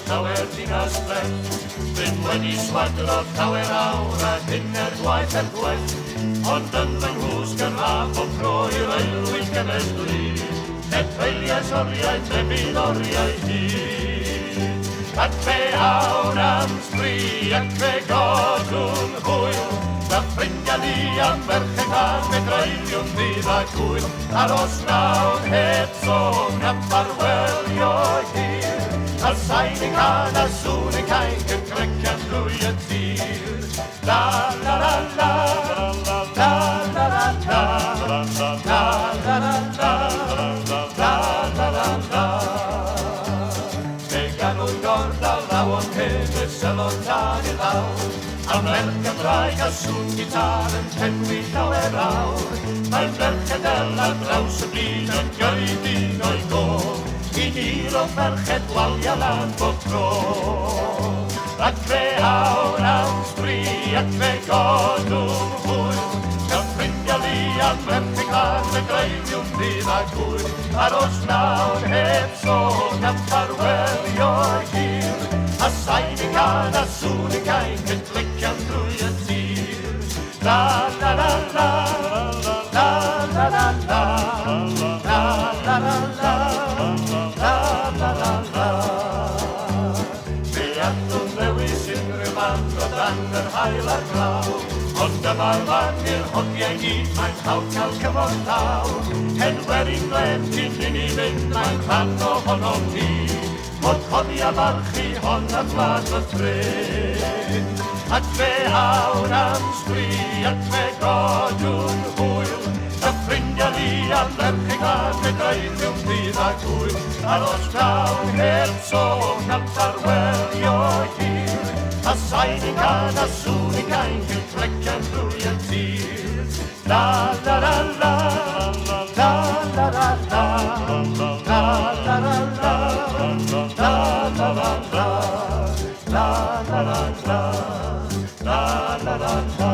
Llawer dinastres, Bryn wedi swadro llawer awr a hynna'r gwaith ar gwell, ond yn fy nghwsg yn rhaff o pro i'r aelwyd genedlu, Edfeiliau oriau, tebydd oriau hyd. Ac fe awn am sbri, ac fe godwn hwyl, na ffrindiau ni am ferched ar medraeliwn ddydd a gwyl, aros nawr heb sôn am ffarwelio hir. A sain yn can a sŵn yn cael yn crecian drwy y tir. La la la la, la la la la la, la la la la, la la la la. Fe ganwn gord a lawon hyn y sylon tan i lawr, a merch Gymraeg a sŵn gitar yn cenwi llawer awr. Mae'n merched ar draws y byd yn gyrru dyn o'i gôl, I dir o ferched walia lan bob tro. Ac fe awr am sbri, ac fe godwn hwyl, Gael ffrindiau li a merch i glan y greiddiwn ddydd a gwyl, aros nawr heb sôn am ffarwelio hir, a sain yn can a sŵn yn cael yn glician drwy y tir. La la la la, la la la la, la la la la. La la la Fe adwn ddewis unrhyw man o dan yr hael ar glaw, ond dyma'r man i'r hodiau gyd, mae'n hawdd cael cyfod llaw. Henwerin glen cyn I ni fynd, mae'n rhan ohono ni, bod hodi a marchu hon a gwlad o trin. Ac fe awr am sbri, ac fe godwn hwyl, a ffrindiau ni a merch i glan y greiddiwn ddydd a gwyl, aros nawn heb sôn am ffarwelio hir, a sain yn can a sŵn yn cael yn crecian drwy y tir. La la la la, la la la la, la la la la, la la la la, la la la la, la la la la.